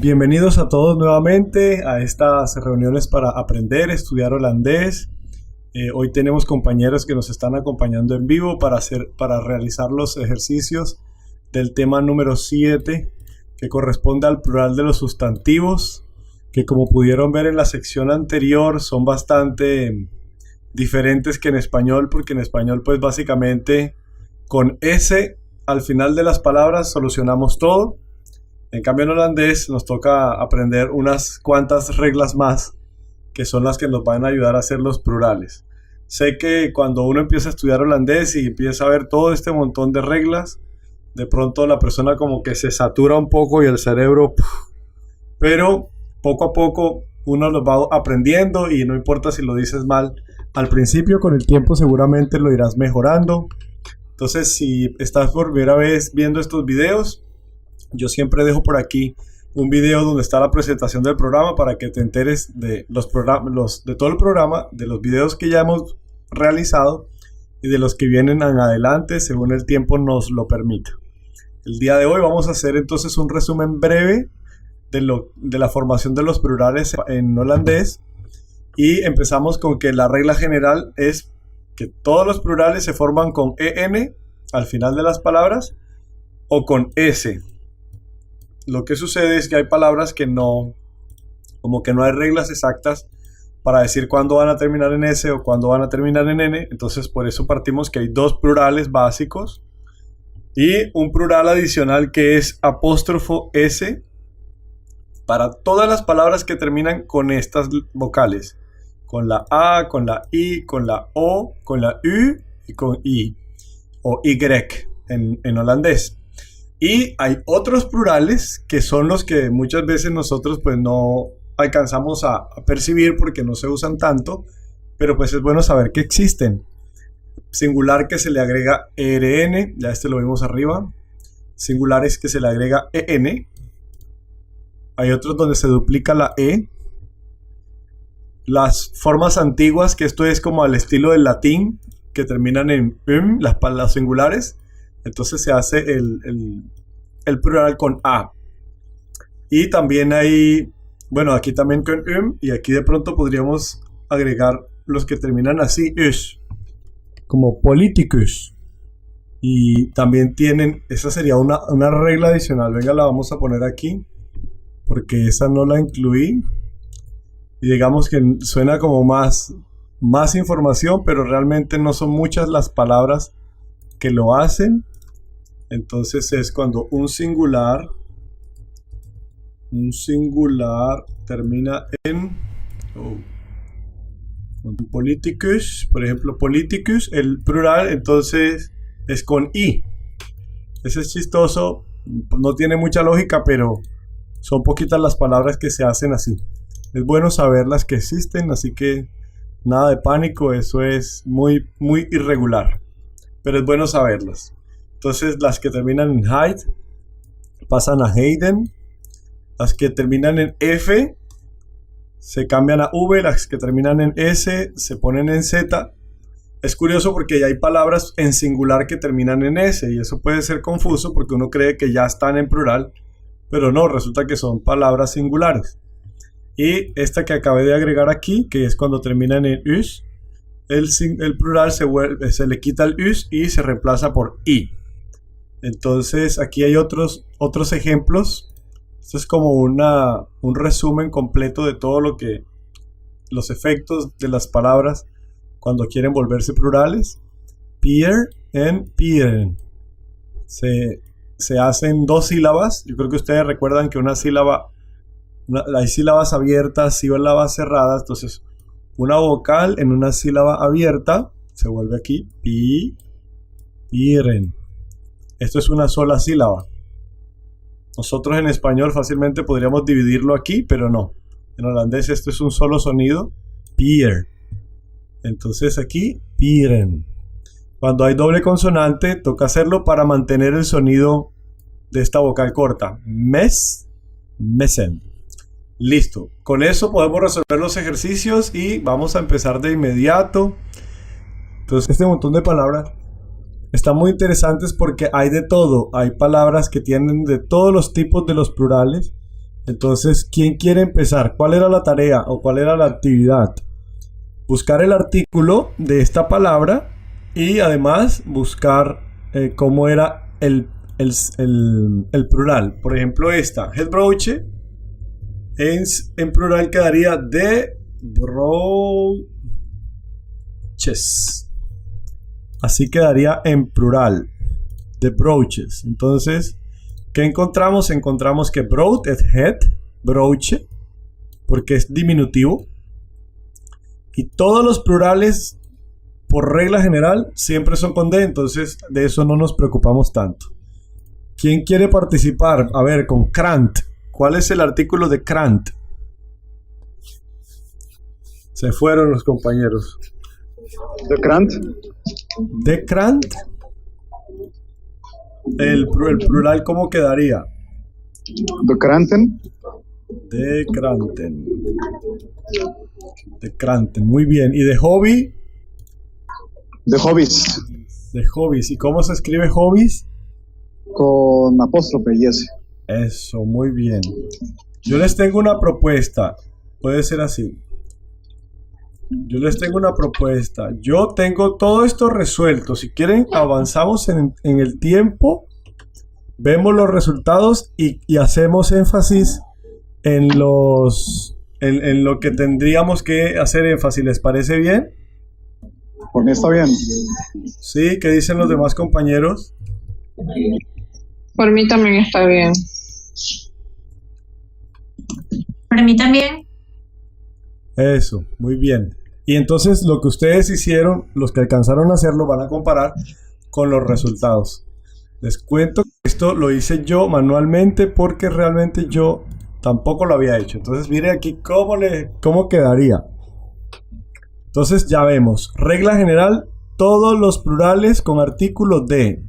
Bienvenidos a todos nuevamente a estas reuniones para aprender, estudiar holandés. Hoy tenemos compañeros que nos están acompañando en vivo para realizar los ejercicios del tema número 7, que corresponde al plural de los sustantivos, que como pudieron ver en la sección anterior son bastante diferentes que en español, porque en español pues básicamente con S al final de las palabras solucionamos todo. En cambio en holandés nos toca aprender unas cuantas reglas más, que son las que nos van a ayudar a hacer los plurales. Sé que cuando uno empieza a estudiar holandés y empieza a ver todo este montón de reglas, de pronto la persona como que se satura un poco y el cerebro, pero poco a poco uno lo va aprendiendo y no importa si lo dices mal al principio, con el tiempo seguramente lo irás mejorando. Entonces, si estás por primera vez viendo estos videos, yo siempre dejo por aquí un video donde está la presentación del programa para que te enteres de de todo el programa, de los videos que ya hemos realizado y de los que vienen en adelante según el tiempo nos lo permita. El día de hoy vamos a hacer entonces un resumen breve de la formación de los plurales en holandés, y empezamos con que la regla general es que todos los plurales se forman con EN al final de las palabras o con S. Lo que sucede es que hay palabras que no hay reglas exactas para decir cuándo van a terminar en S o cuándo van a terminar en N. Entonces por eso partimos que hay dos plurales básicos y un plural adicional que es apóstrofo S para todas las palabras que terminan con estas vocales, con la A, con la I, con la O, con la U y con I o Y en holandés. Y hay otros plurales que son los que muchas veces nosotros pues no alcanzamos a percibir porque no se usan tanto, pero pues es bueno saber que existen. Singular que se le agrega ERN, ya este lo vimos arriba. Singulares que se le agrega EN. Hay otros donde se duplica la E. Las formas antiguas, que esto es como al estilo del latín, que terminan en las singulares. Entonces se hace el plural con A. Y también hay, bueno, aquí también con y aquí de pronto podríamos agregar los que terminan así, como politicus. Y también tienen, esa sería una regla adicional. Venga, la vamos a poner aquí, porque esa no la incluí. Y digamos que suena como más información, pero realmente no son muchas las palabras que lo hacen. Entonces es cuando un singular termina en politicus, por ejemplo, politicus, el plural entonces es con I. Ese es chistoso, no tiene mucha lógica, pero son poquitas las palabras que se hacen así. Es bueno saber las que existen, así que nada de pánico, eso es muy irregular, pero es bueno saberlas. Entonces las que terminan en Hyde pasan a Hayden, las que terminan en F se cambian a V, las que terminan en S se ponen en Z. Es curioso porque ya hay palabras en singular que terminan en S y eso puede ser confuso porque uno cree que ya están en plural, pero no, resulta que son palabras singulares. Y esta que acabé de agregar aquí, que es cuando terminan en us, el plural se le quita el us y se reemplaza por I. Entonces aquí hay otros ejemplos. Esto es como un resumen completo de todo los efectos de las palabras cuando quieren volverse plurales. Peer and peeren. Se hacen dos sílabas. Yo creo que ustedes recuerdan que hay sílabas abiertas, sílabas cerradas. Entonces una vocal en una sílaba abierta se vuelve aquí peeren. Esto es una sola sílaba. Nosotros en español fácilmente podríamos dividirlo aquí, pero no. En holandés esto es un solo sonido, peer. Entonces aquí, peeren. Cuando hay doble consonante, toca hacerlo para mantener el sonido de esta vocal corta. Messen. Listo. Con eso podemos resolver los ejercicios y vamos a empezar de inmediato. Entonces, este montón de palabras están muy interesantes porque hay de todo. Hay palabras que tienen de todos los tipos de los plurales. Entonces, ¿quién quiere empezar? ¿Cuál era la tarea o cuál era la actividad? Buscar el artículo de esta palabra y además buscar cómo era el plural. Por ejemplo, esta, het broodje, en plural quedaría de broodjes. Así quedaría en plural, de broodjes. Entonces, ¿qué encontramos? Encontramos que brood es het, broodje, porque es diminutivo. Y todos los plurales, por regla general, siempre son con D, entonces de eso no nos preocupamos tanto. ¿Quién quiere participar? A ver, con krant. ¿Cuál es el artículo de krant? Se fueron los compañeros. De krant. De krant. El plural, ¿cómo quedaría? De kranten. De kranten. De kranten, muy bien. ¿Y de hobby? De hobbies. De hobbies. ¿Y cómo se escribe hobbies? Con apóstrofe y S. Eso, muy bien. Yo les tengo una propuesta. Puede ser así. Yo les tengo una propuesta. Yo tengo todo esto resuelto. Si quieren, avanzamos en el tiempo. Vemos los resultados y hacemos énfasis en lo que tendríamos que hacer énfasis. ¿Les parece bien? Por mí está bien. Sí, ¿qué dicen los demás compañeros? Por mí también está bien. Para mí también. Eso, muy bien. Y entonces lo que ustedes hicieron, los que alcanzaron a hacerlo, van a comparar con los resultados. Les cuento que esto lo hice yo manualmente porque realmente yo tampoco lo había hecho. Entonces mire aquí cómo quedaría. Entonces ya vemos. Regla general, todos los plurales con artículo de.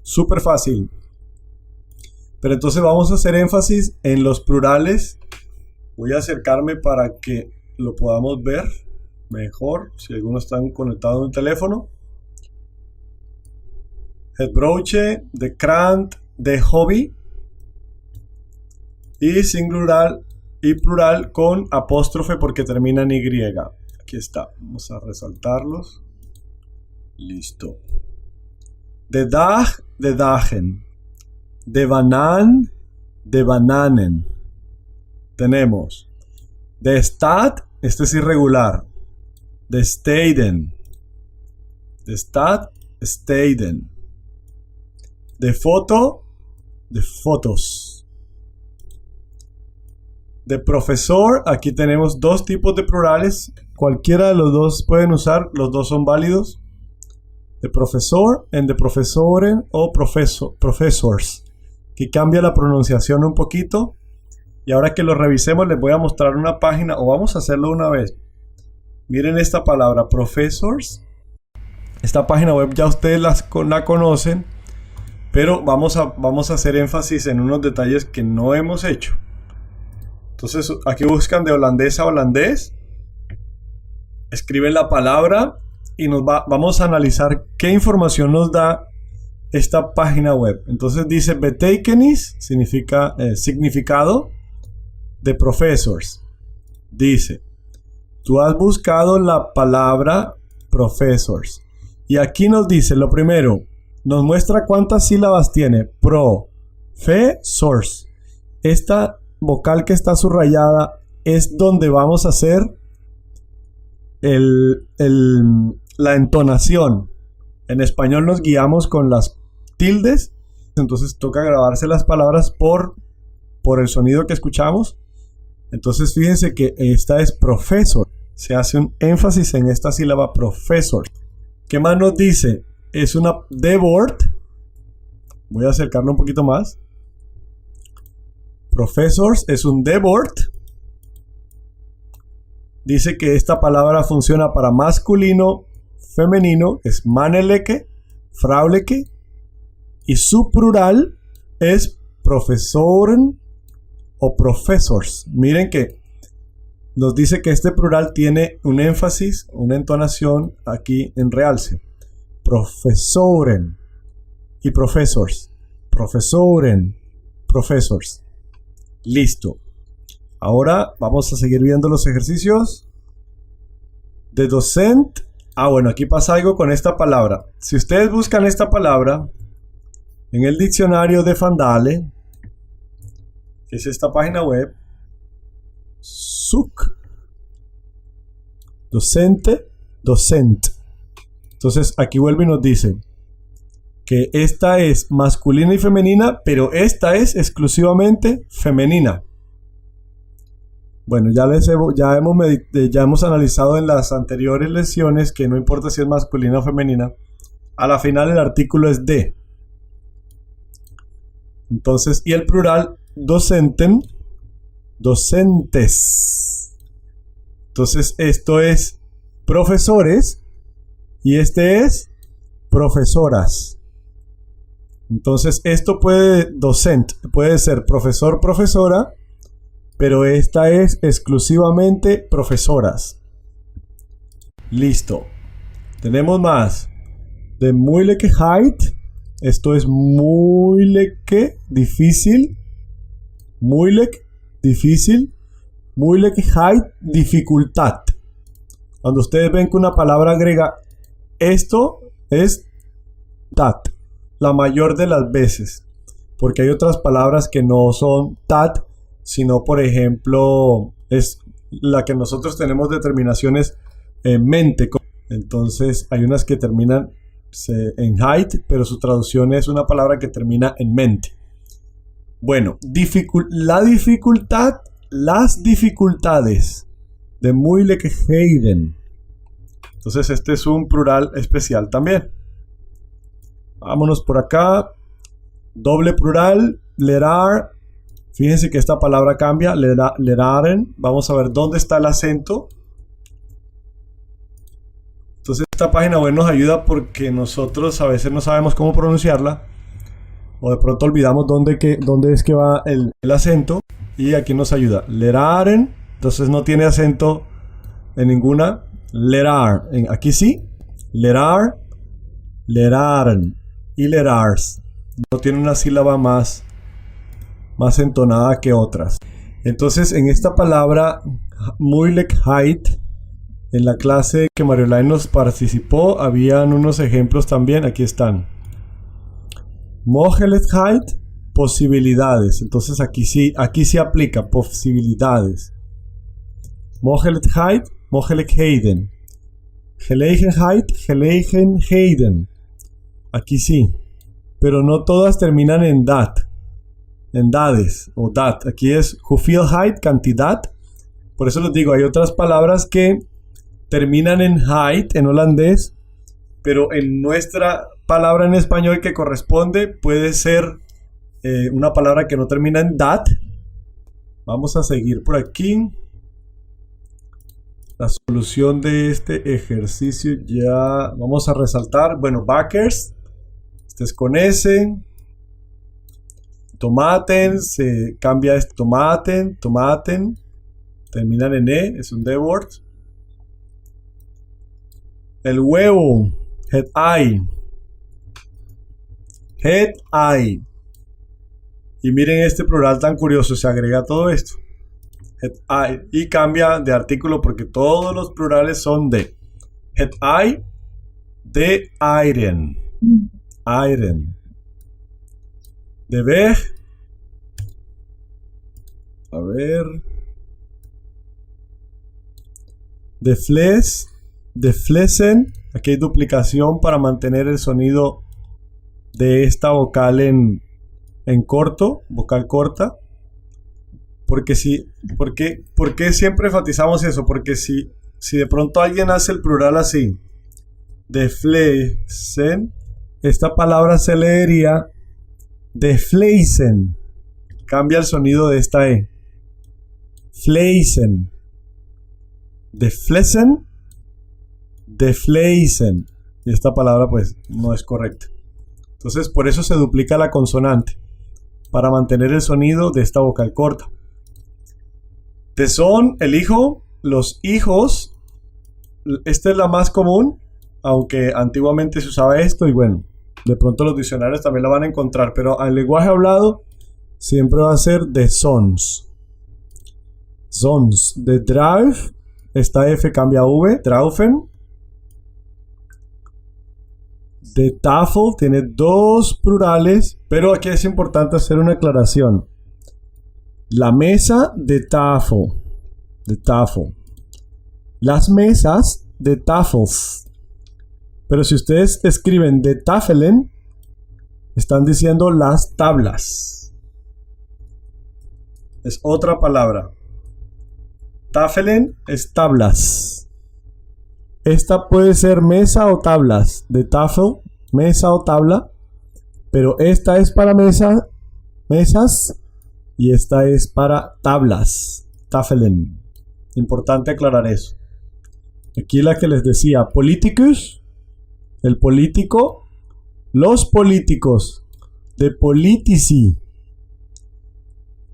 Súper fácil. Pero entonces vamos a hacer énfasis en los plurales. Voy a acercarme para que lo podamos ver mejor. Si algunos están conectados en un teléfono. Het broodje, de krant, de hobby. Y singular y plural con apóstrofe porque termina en Y. Aquí está. Vamos a resaltarlos. Listo. De dag, de dagen. De banaan, de bananen. Tenemos de stad, este es irregular. De steden. De stad, steden. De foto, de fotos. De profesor, aquí tenemos dos tipos de plurales. Cualquiera de los dos pueden usar, los dos son válidos. De profesor, en de profesoren o professors. Que cambia la pronunciación un poquito. Y ahora que lo revisemos les voy a mostrar una página, o vamos a hacerlo una vez. Miren esta palabra, professors. Esta página web ya ustedes la conocen, pero vamos a hacer énfasis en unos detalles que no hemos hecho. Entonces aquí buscan de holandés a holandés, escriben la palabra y vamos a analizar qué información nos da esta página web. Entonces dice betekenis, significa significado de professors. Dice, tú has buscado la palabra professors y aquí nos dice lo primero, nos muestra cuántas sílabas tiene. Professors. Esta vocal que está subrayada es donde vamos a hacer la entonación. En español nos guiamos con las tildes, entonces toca grabarse las palabras por el sonido que escuchamos. Entonces fíjense que esta es profesor, se hace un énfasis en esta sílaba profesor. ¿Qué más nos dice? Es una D-word. Voy a acercarlo un poquito más. Professors es un D-word. Dice que esta palabra funciona para masculino, femenino, es mannelijke, vrouwelijke, y su plural es professoren o professors. Miren que nos dice que este plural tiene un énfasis, una entonación aquí en realce. Professoren y professors. Professoren, professors. Listo. Ahora vamos a seguir viendo los ejercicios. De docent. Bueno, aquí pasa algo con esta palabra. Si ustedes buscan esta palabra en el diccionario de Fandale, que es esta página web, suc, docente, docent. Entonces aquí vuelve y nos dice que esta es masculina y femenina, pero esta es exclusivamente femenina. Bueno, ya hemos analizado en las anteriores lecciones que no importa si es masculina o femenina, a la final el artículo es de. Entonces, y el plural docenten, docentes. Entonces, esto es profesores y este es profesoras. Entonces, esto puede ser profesor, profesora, pero esta es exclusivamente profesoras. Listo. Tenemos más. De Moeilijkheid. Esto es moeilijke, difícil. Moeilijk, difícil. Moeilijkheid, dificultad. Cuando ustedes ven que una palabra agrega esto, es tat, la mayor de las veces. Porque hay otras palabras que no son tat, sino, por ejemplo, es la que nosotros tenemos determinaciones en mente. Entonces, hay unas que terminan en height, pero su traducción es una palabra que termina en mente. Bueno, la dificultad, las dificultades de Moeilijkheden. Entonces, este es un plural especial también. Vámonos por acá. Doble plural, leraar. Fíjense que esta palabra cambia, leraren. Vamos a ver dónde está el acento. Entonces esta página web nos ayuda porque nosotros a veces no sabemos cómo pronunciarla. O de pronto olvidamos dónde es que va el acento. Y aquí nos ayuda. Leraren. Entonces no tiene acento en ninguna. Lerar. Aquí sí. Lerar. Leraren. Y lerars. No tiene una sílaba más entonada que otras. Entonces, en esta palabra Moeilijkheid, en la clase que Mariolaine nos participó, habían unos ejemplos también. Aquí están. Mogelijkheid, posibilidades. Entonces, aquí sí aplica posibilidades. Mogelijkheid, mogelijkheden. Gelegenheid, gelegenheden. Aquí sí. Pero no todas terminan en dat. En dades o dat. Aquí es hoeveelheid, cantidad. Por eso les digo, hay otras palabras que terminan en heid en holandés, pero en nuestra palabra en español que corresponde puede ser una palabra que no termina en dat. Vamos a seguir por aquí. La solución de este ejercicio ya vamos a resaltar. Bueno, bakkers. Este es con S. Tomaten, se cambia este tomaten, tomaten, terminan en E, es un D-word. El huevo, het ei. Het ei. Y miren este plural tan curioso, se agrega todo esto. Het ei. Y cambia de artículo porque todos los plurales son de. Het ei, de eieren. Eieren. De weg. A ver. De fles. De flesen. Aquí hay duplicación para mantener el sonido de esta vocal en corto. Vocal corta. Porque ¿por qué siempre enfatizamos eso? Porque si de pronto alguien hace el plural así. De flesen. Esta palabra se leería de fleisen. Cambia el sonido de esta E. Fleisen. De flesen. De fleisen. Y esta palabra pues no es correcta. Entonces por eso se duplica la consonante. Para mantener el sonido de esta vocal corta. De son, el hijo, los hijos. Esta es la más común. Aunque antiguamente se usaba esto y bueno. De pronto los diccionarios también la van a encontrar. Pero al lenguaje hablado siempre va a ser de sons. Sons. De drive, esta F cambia a V, draufen. De tafel tiene dos plurales, pero aquí es importante hacer una aclaración. La mesa de tafel. De tafel. Las mesas de tafels. Pero si ustedes escriben de tafelen, están diciendo las tablas. Es otra palabra. Tafelen es tablas. Esta puede ser mesa o tablas. De tafel, mesa o tabla. Pero esta es para mesas. Y esta es para tablas. Tafelen. Importante aclarar eso. Aquí la que les decía. Politicus. El político. Los políticos. De politici.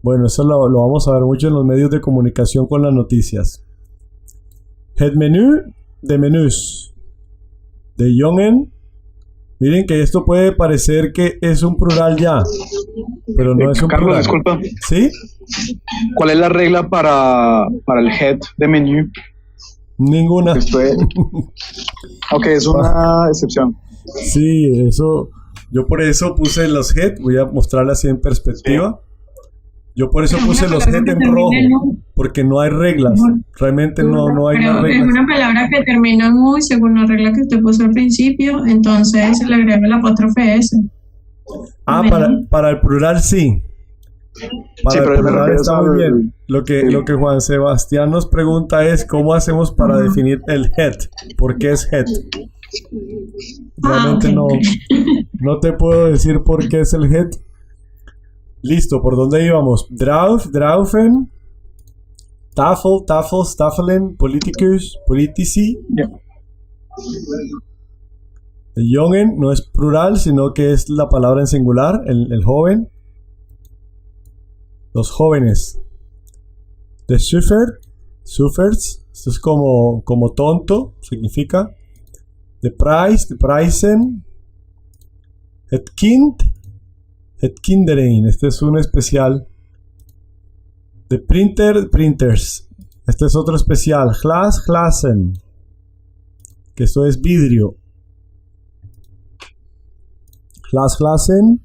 Bueno, eso lo vamos a ver mucho en los medios de comunicación con las noticias. Het menú. De menús. De jongen. Miren que esto puede parecer que es un plural ya. Pero no es un Carlos, plural. disculpa. ¿Sí? ¿Cuál es la regla para el head de menú? Ninguna. Esto es... Ok, es una excepción. Sí, eso. Yo por eso puse los head. Voy a mostrarla así en perspectiva. Yo por eso puse los head en rojo. Porque no hay reglas. Realmente no hay Pero más es reglas. una palabra que termina en U según la regla que usted puso al principio, entonces le agrega el apóstrofe S. Ah, para el plural sí. Para Sí, el pero yo me plural refiero está al- muy bien. Lo que Juan Sebastián nos pregunta es cómo hacemos para definir el head. ¿Por qué es head? Realmente ok. no te puedo decir por qué es el head. Listo, ¿por dónde íbamos? Drauf, draufen, tafel, tafels, tafelen, politicus, politici. Ya. El jongen no es plural, sino que es la palabra en singular, el joven. Los jóvenes. De suffers, esto es como tonto, significa. De price, de preisen. Het kind, het kinderen, este es un especial. De printer, printers, este es otro especial. Glas, glasen, que esto es vidrio. Glas, glasen.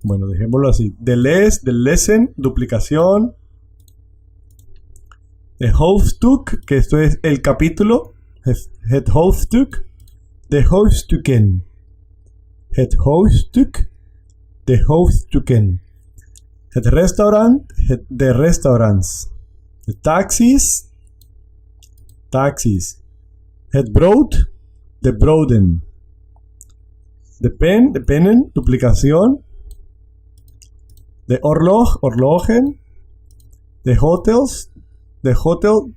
Bueno, dejémoslo así. De les, de lesen, duplicación. De hoofdstuk, que esto es el capítulo. Het hoofdstuk. De hoofdstukken. Het hoofdstuk. De hoofdstukken. Het restaurant. De restaurants. De taxis. Taxis. Het brood. De broden. De pen. De pennen. Duplicación. De oorlog, orlogen. De hotels, de hotel.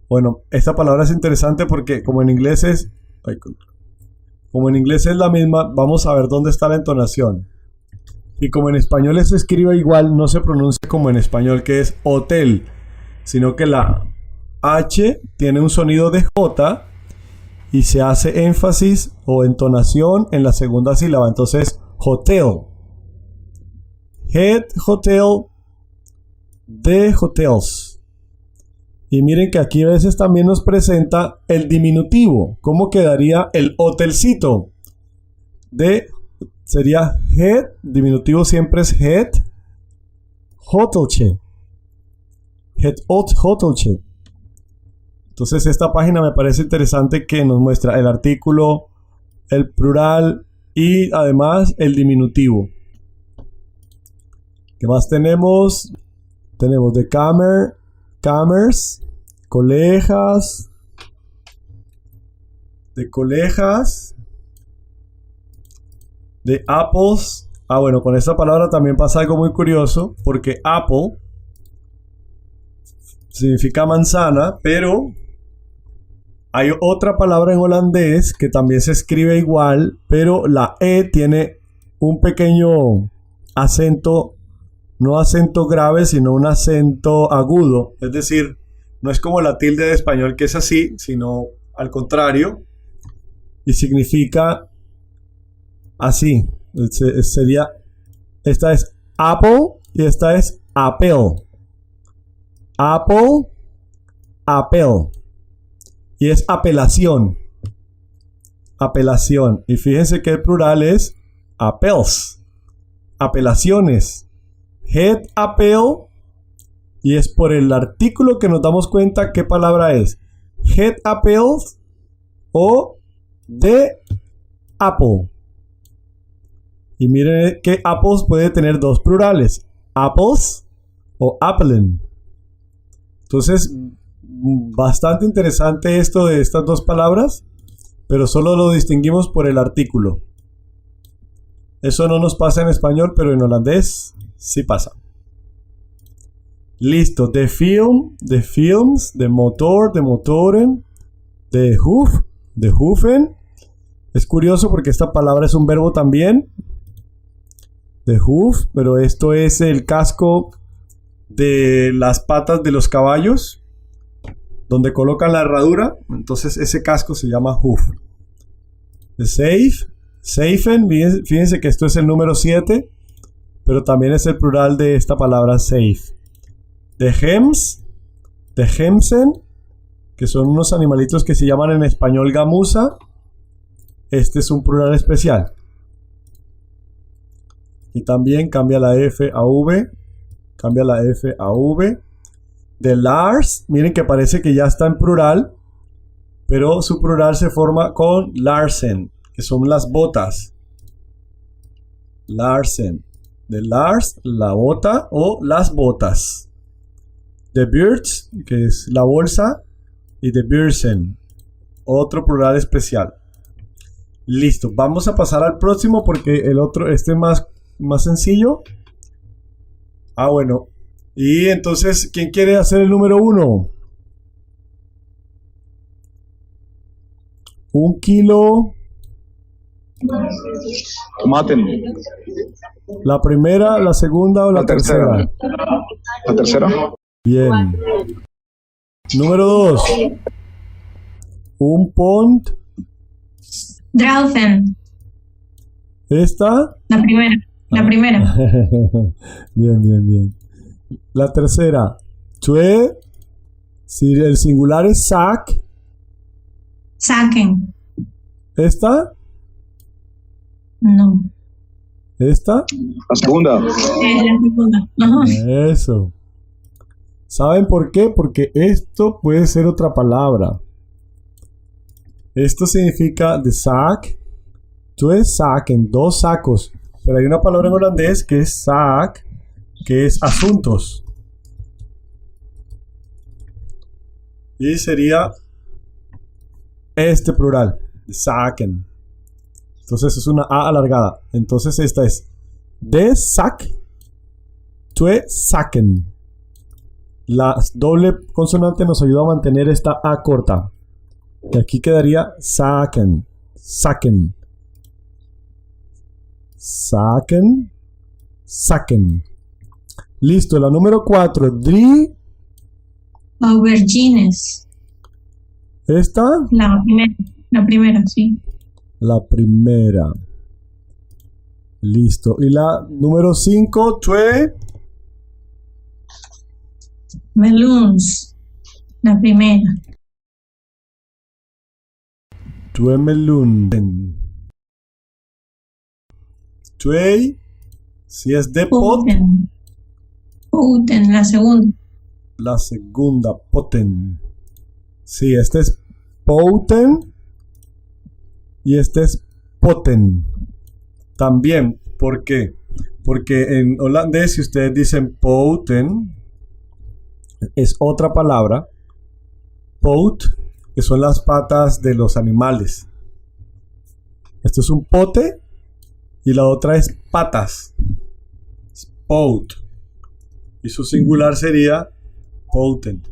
Bueno, esta palabra es interesante porque como en inglés es la misma, vamos a ver dónde está la entonación. Y como en español se escribe igual, no se pronuncia como en español que es hotel, sino que la H tiene un sonido de J y se hace énfasis o entonación en la segunda sílaba. Entonces, hotel. Head hotel, de hotels. Y miren que aquí a veces también nos presenta el diminutivo. ¿Cómo quedaría el hotelcito? Sería head, diminutivo siempre es head, hotelche. Head hotelche. Entonces esta página me parece interesante que nos muestra el artículo, el plural y además el diminutivo. ¿Qué más tenemos? Tenemos de commerce, colegas, de colegas, de apples. Ah, bueno, con esta palabra también pasa algo muy curioso, porque apple significa manzana, pero hay otra palabra en holandés que también se escribe igual, pero la E tiene un pequeño acento. No acento grave, sino un acento agudo. Es decir, no es como la tilde de español que es así, sino al contrario. Y significa así. Sería Esta es apple y esta es apple. Apple, apple. Y es apelación. Apelación. Y fíjense que el plural es appels. Apelaciones. Head appeal. Y es por el artículo que nos damos cuenta qué palabra es. Head apples o the apple. Y miren que apples puede tener dos plurales. Apples o applen. Entonces, bastante interesante esto de estas dos palabras, pero solo lo distinguimos por el artículo. Eso no nos pasa en español, pero en holandés sí pasa. Listo. De film, de films, de motor, de motoren, de hoof, de hoofen. Es curioso porque esta palabra es un verbo también. De hoof, pero esto es el casco de las patas de los caballos, donde colocan la herradura. Entonces ese casco se llama hoof. De safe, safen, fíjense que esto es el número 7, pero también es el plural de esta palabra safe. De hems, de hemsen, que son unos animalitos que se llaman en español gamuza. Este es un plural especial. Y también cambia la F a V. Cambia la F a V. De Lars, miren que parece que ya está en plural, pero su plural se forma con Larsen, que son las botas. Larsen. De Lars, la bota o las botas. De Birds, que es la bolsa, y de Birsen, otro plural especial. Listo, vamos a pasar al próximo porque el otro, este es más sencillo. Bueno. Y entonces, ¿quién quiere hacer el número 1? 1 kilo. Tomaten. ¿La primera, la segunda o la tercera? La tercera. Bien. Número 2. 1 pond. Draufen. ¿Esta? La primera. La primera. Bien, bien, bien. La tercera. Tue. Si el singular es sac. Saquen. ¿Esta? No. ¿Esta? La segunda. La segunda. Ajá. Eso. ¿Saben por qué? Porque esto puede ser otra palabra. Esto significa de sac. Tue saquen, 2 sacos. Pero hay una palabra en holandés que es zaak, que es asuntos. Y sería este plural, zaken. Entonces es una A alargada. Entonces esta es de sac, tue saken. La doble consonante nos ayuda a mantener esta A corta. Y aquí quedaría saken, saken. Saquen, saquen. Listo, la número 4. Dri. Aubergines. ¿Esta? La primera, sí. La primera. Listo. Y la número 5. Tue. Meluns. La primera. Tue melun. Tue. Si es de pot. Poten, la segunda. La segunda, poten. Sí, este es poten. Y este es poten. También, ¿por qué? Porque en holandés, si ustedes dicen poten, es otra palabra. Poot, que son las patas de los animales. Esto es un pote. Y la otra es patas. Pout. Y su singular sería poten.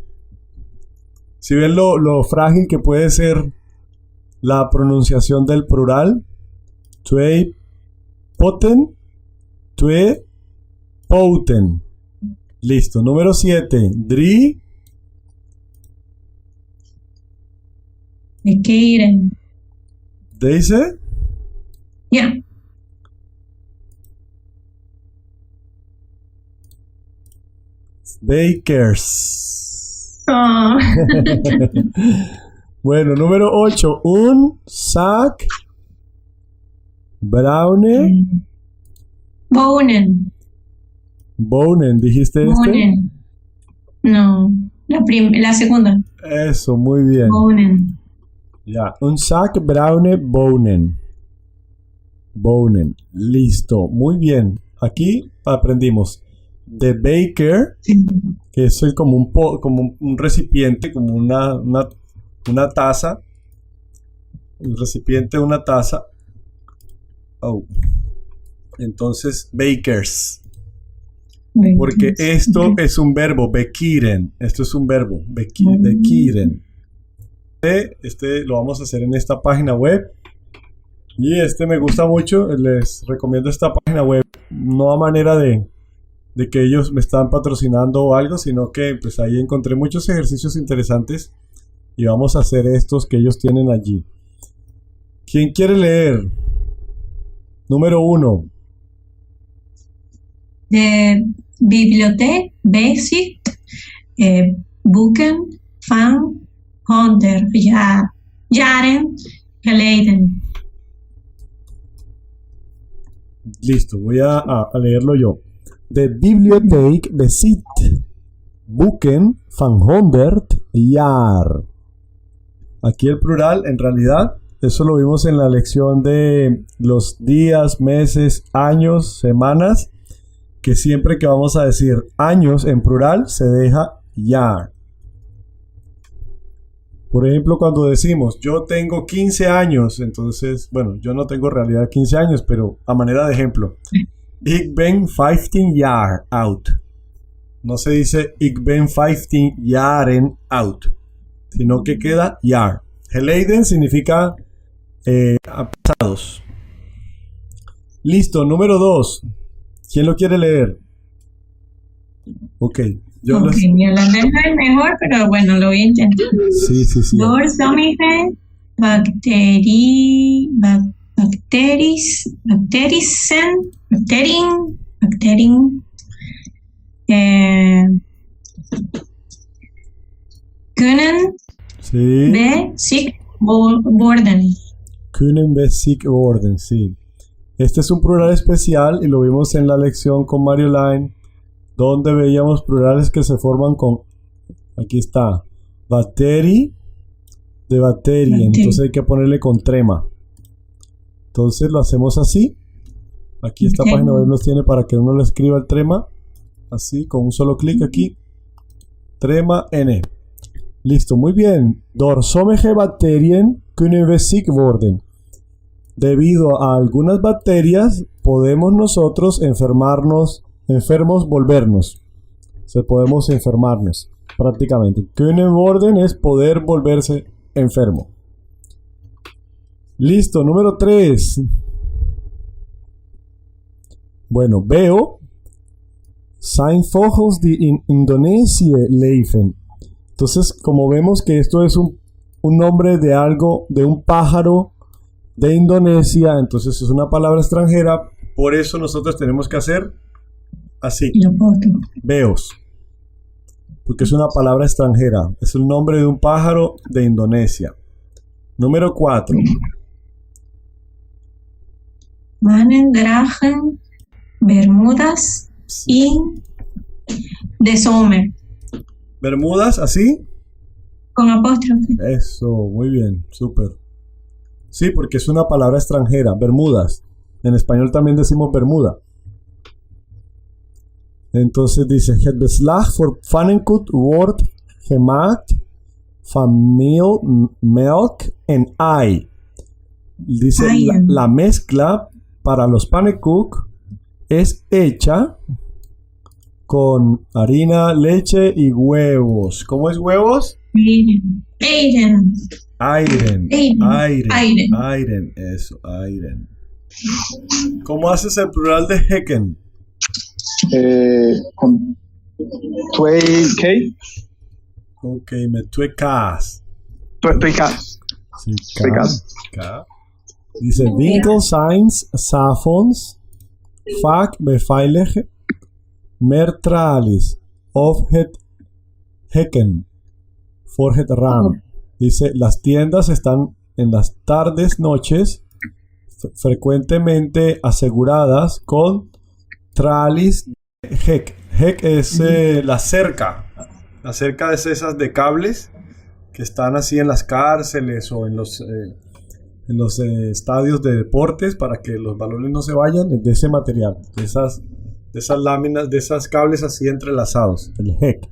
Si ven lo frágil que puede ser la pronunciación del plural. Tue poten. Tue poten. Listo. Número 7. Dri. De keren. Dice. Ja. Bakers. Oh. Bueno, número 8. Un sac brownie Bonen. bonen. ¿Dijiste este? Bonen. No, la segunda. Eso, muy bien. Bonen. Ya, un sac brownie bonen. Bonen. Listo, muy bien. Aquí aprendimos The Baker, que es como un recipiente, como una taza. Un recipiente, una taza. Oh. Entonces, bakers. Porque esto es un verbo, bekiren. Esto es un verbo, bekiren. Este lo vamos a hacer en esta página web. Y me gusta mucho. Les recomiendo esta página web. No a manera de que ellos me están patrocinando o algo, sino que pues ahí encontré muchos ejercicios interesantes. Y vamos a hacer estos que ellos tienen allí. ¿Quién quiere leer? Número 1. Bibliothek Basic Boeken van 100 jaren geleden. Listo, voy a leerlo yo. De Bibliothek bezit boeken van 100 jaar. Aquí el plural, en realidad, eso lo vimos en la lección de los días, meses, años, semanas, que siempre que vamos a decir años en plural se deja jaar. Por ejemplo, cuando decimos yo tengo 15 años, entonces, bueno, yo no tengo en realidad 15 años, pero a manera de ejemplo, ik ben 15 jaar oud. No se dice ik ben 15 jaren oud, sino que queda jaar. Geleden significa pasados. Listo, número 2. ¿Quién lo quiere leer? Ok. Mi holandés no es mejor, pero bueno, lo voy a intentar. Sí. Door sommige bacteriën kunnen we ziek worden. Kunnen we ziek worden, sí. Este es un plural especial y lo vimos en la lección con Mario Line, donde veíamos plurales que se forman con, aquí está, bacteri, de bacteria, entonces hay que ponerle con trema. Entonces lo hacemos así. Aquí esta página web nos tiene para que uno le escriba el trema, así, con un solo clic aquí, trema N. Listo, muy bien. Door sommige bacteriën kunnen we ziek worden. Debido a algunas bacterias podemos nosotros enfermos volvernos. Podemos enfermarnos prácticamente. Kunnen worden es poder volverse enfermo. Listo, número 3. Bueno, veo zijn vogels die in Indonesië leven. Entonces, como vemos que esto es un nombre de algo, de un pájaro de Indonesia, entonces es una palabra extranjera, por eso nosotros tenemos que hacer así. Veos. Porque es una palabra extranjera. Es el nombre de un pájaro de Indonesia. Número 4. Mannen dragen bermudas in de zomer. ¿Bermudas así? Con apóstrofe. Eso, muy bien, súper. Sí, porque es una palabra extranjera, bermudas. En español también decimos bermuda. Entonces dice, het beslag voor pannenkoek wordt gemaakt van meel, melk en ei. Dice, la mezcla para los pannenkoek es hecha con harina, leche y huevos. ¿Cómo es huevos? Eieren. Eso, eieren. ¿Cómo haces el plural de Hecken? Con K. Ok, met twee K's. Twee K's. Sí, K. Dice, winkels zijn 's avonds vaak beveiligd met tralies. of het Hecken for het Ram. Dice, las tiendas están en las tardes, noches, frecuentemente aseguradas con tralies Heck. Heck es la cerca. La cerca es esas de cables que están así en las cárceles o en los estadios de deportes para que los balones no se vayan, de ese material, de esas láminas, de esos cables así entrelazados, el Heck.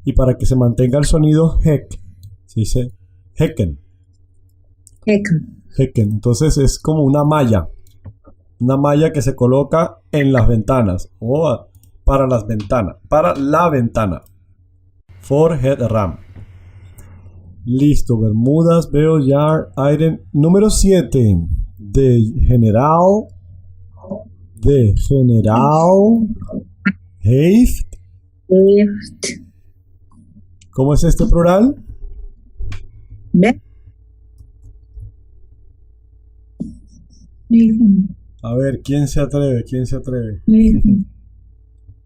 Y para que se mantenga el sonido Heck, se dice Hecken. Hecken. Entonces es como una malla que se coloca en las ventanas o para las ventanas, para la ventana. For het Ram. Listo, Bermudas, veo ya, Iron. Número 7. De general heeft. ¿Cómo es este plural? A ver, ¿quién se atreve?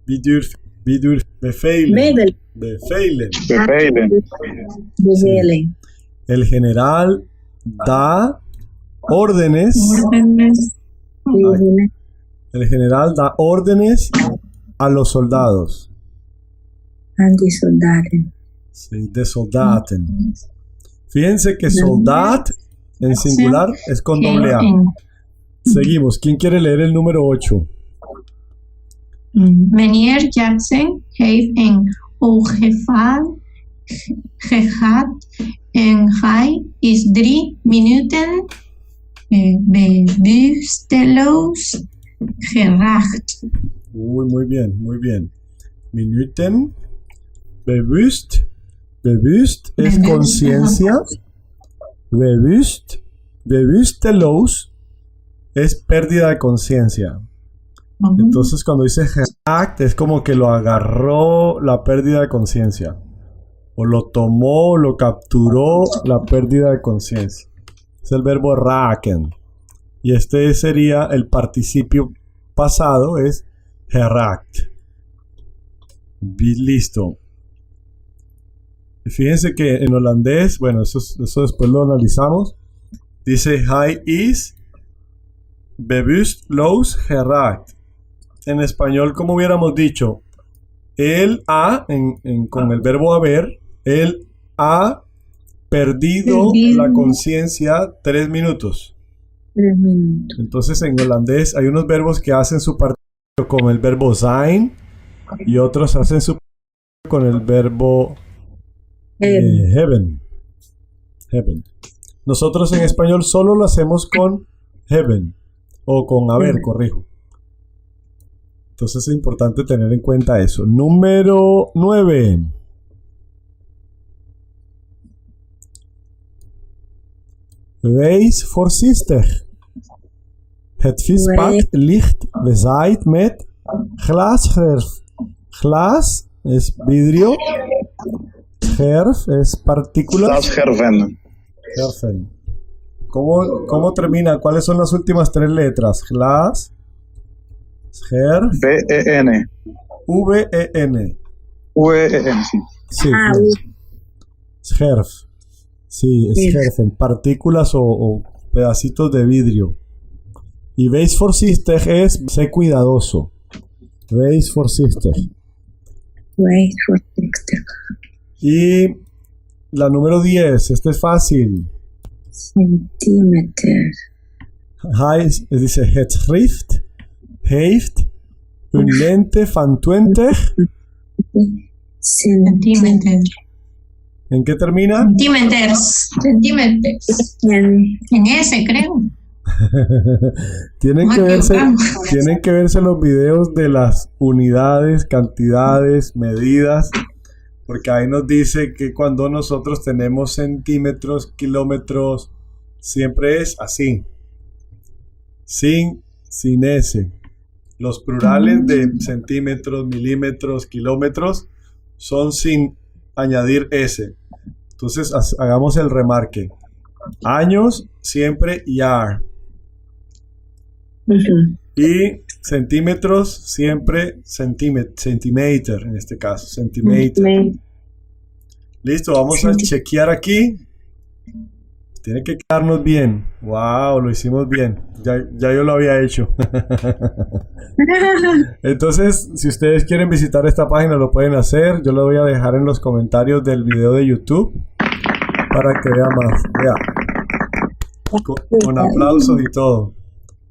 Wie durft bevelen. Bevelen. Sí. El general da órdenes. El general da órdenes a los soldados. Sí, de soldaten. Fíjense que soldat en singular es con doble A. Seguimos. ¿Quién quiere leer el número 8? Meneer Jackson heeft een ongeval gehad en hij is 3 minuten bewusteloos geraakt. Muy bien. Minuten. Bewust es conciencia. Bewusteloos es pérdida de conciencia. Entonces cuando dice geraakt es como que lo agarró la pérdida de conciencia. O lo tomó, lo capturó la pérdida de conciencia. Es el verbo raken. Y este sería el participio pasado, es geraakt. Listo. Fíjense que en holandés, bueno, eso después lo analizamos. Dice hij is bewusteloos geraakt. En español, como hubiéramos dicho, él ha, con el verbo haber, él ha perdido la conciencia 3 minutos. Entonces en holandés hay unos verbos que hacen su participio con el verbo zijn y otros hacen su participio con el verbo hebben. Nosotros en español solo lo hacemos con hebben o con haber, corrijo. Entonces es importante tener en cuenta eso. Número 9. Wees voorzichtig. Het vispad ligt bezaaid met glasscherf. Glas es vidrio. Scherf es partículas. Glasscherven. Scherven. ¿Cómo termina? ¿Cuáles son las últimas 3 letras? Glas. Scherf. V-E-N. V-E-N. V-E-N, sí. Sí. Scherf. Sí, scherfen. Partículas o pedacitos de vidrio. Y wees voorzichtig es sé cuidadoso. Wees voorzichtig. Y la número 10. Este es fácil. Centimeter. Dice het schrift heeft een lengte van 20 Centímetros. ¿En qué termina? Centímetros. En ese, creo. Tienen que verse los videos de las unidades, cantidades, medidas, porque ahí nos dice que cuando nosotros tenemos centímetros, kilómetros, siempre es así, sin S. Los plurales de centímetros, milímetros, kilómetros son sin añadir S. Entonces hagamos el remarque. Años siempre jaar. Y centímetros, siempre centimeter en este caso, centimeter. Listo, vamos a chequear aquí. Tiene que quedarnos bien. Wow, lo hicimos bien. Ya yo lo había hecho. Entonces, si ustedes quieren visitar esta página, lo pueden hacer. Yo lo voy a dejar en los comentarios del video de YouTube para que vean más. Vea. Con aplausos y todo.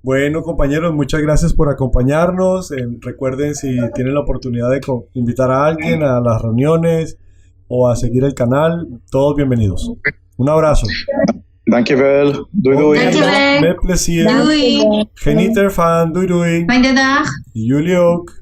Bueno, compañeros, muchas gracias por acompañarnos. Recuerden, si tienen la oportunidad de invitar a alguien a las reuniones o a seguir el canal, todos bienvenidos. Un abrazo. Dankjewel. Doei doei. Dankjewel. Met plezier. Doei. Geniet ervan. Doei doei. Fijne dag. Jullie ook.